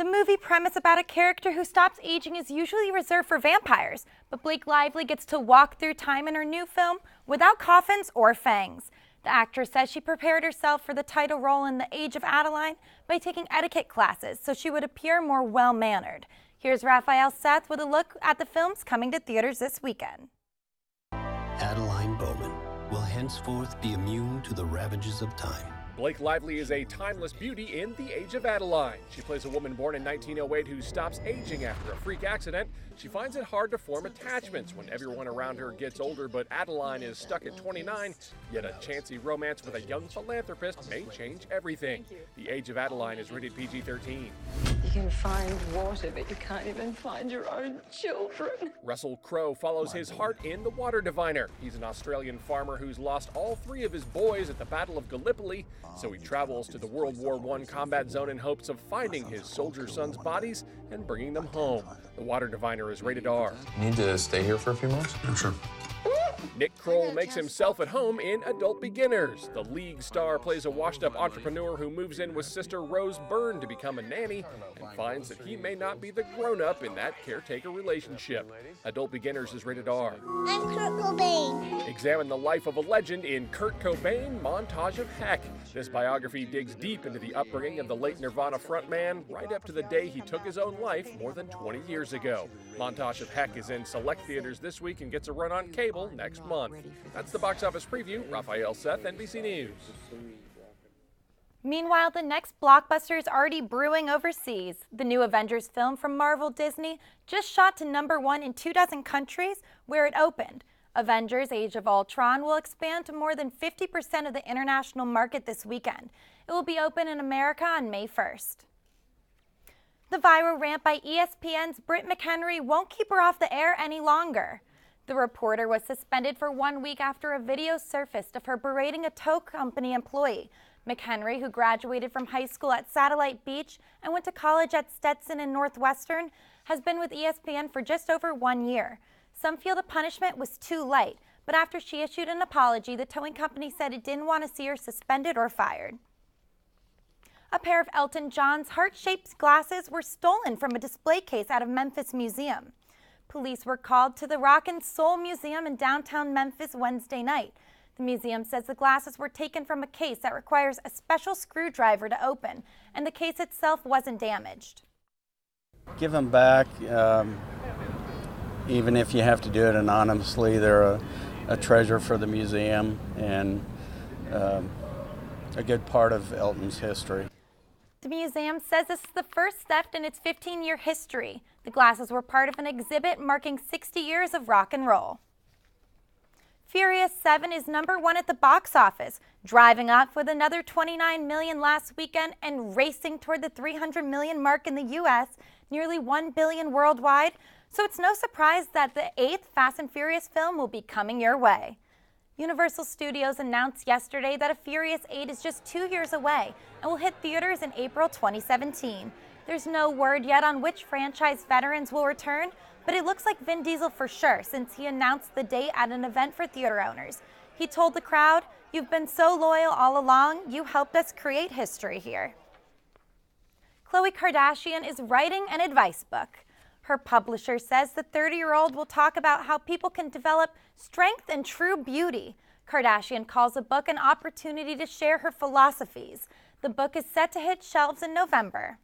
The movie premise about a character who stops aging is usually reserved for vampires, but Blake Lively gets to walk through time in her new film without coffins or fangs. The actress says she prepared herself for the title role in The Age of Adeline by taking etiquette classes so she would appear more well-mannered. Here's Raphael Seth with a look at the films coming to theaters this weekend. Adeline Bowman will henceforth be immune to the ravages of time. Blake Lively is a timeless beauty in The Age of Adeline. She plays a woman born in 1908 who stops aging after a freak accident. She finds it hard to form attachments when everyone around her gets older, but Adeline is stuck at 29. Yet a chancy romance with a young philanthropist may change everything. The Age of Adeline is rated PG-13. You can find water, but you can't even find your own children. Russell Crowe follows his heart in The Water Diviner. He's an Australian farmer who's lost all 3 of his boys at the Battle of Gallipoli, so he travels to the World War I combat zone in hopes of finding his soldier sons' bodies and bringing them home. The Water Diviner is rated R. You need to stay here for a few months? I'm sure. Nick Kroll makes himself at home in Adult Beginners. The League star plays a washed-up entrepreneur who moves in with sister Rose Byrne to become a nanny and finds that he may not be the grown-up in that caretaker relationship. Adult Beginners is rated R. I'm Kurt Cobain. Examine the life of a legend in Kurt Cobain, Montage of Heck. This biography digs deep into the upbringing of the late Nirvana frontman right up to the day he took his own life more than 20 years ago. Montage of Heck is in select theaters this week and gets a run on cable next month. That's the box office preview. Raphael Seth, NBC News. Meanwhile, the next blockbuster is already brewing overseas. The new Avengers film from Marvel Disney just shot to #1 in 24 countries where it opened. Avengers Age of Ultron will expand to more than 50% of the international market this weekend. It will be open in America on May 1st. The viral rant by ESPN's Britt McHenry won't keep her off the air any longer. The reporter was suspended for 1 week after a video surfaced of her berating a tow company employee. McHenry, who graduated from high school at Satellite Beach and went to college at Stetson and Northwestern, has been with ESPN for just over 1 year. Some feel the punishment was too light, but after she issued an apology, the towing company said it didn't want to see her suspended or fired. A pair of Elton John's heart-shaped glasses were stolen from a display case out of Memphis Museum. Police were called to the Rock and Soul Museum in downtown Memphis Wednesday night. The museum says the glasses were taken from a case that requires a special screwdriver to open, and the case itself wasn't damaged. Give them back, even if you have to do it anonymously. They're a treasure for the museum and a good part of Elton's history. The museum says this is the first theft in its 15-year history. The glasses were part of an exhibit marking 60 years of rock and roll. Furious 7 is #1 at the box office, driving off with another $29 million last weekend and racing toward the $300 million mark in the U.S., nearly $1 billion worldwide. So it's no surprise that the 8th Fast and Furious film will be coming your way. Universal Studios announced yesterday that A Furious 8 is just 2 years away and will hit theaters in April 2017. There's no word yet on which franchise veterans will return, but it looks like Vin Diesel for sure since he announced the date at an event for theater owners. He told the crowd, "You've been so loyal all along, you helped us create history here." Khloe Kardashian is writing an advice book. Her publisher says the 30-year-old will talk about how people can develop strength and true beauty. Kardashian calls the book an opportunity to share her philosophies. The book is set to hit shelves in November.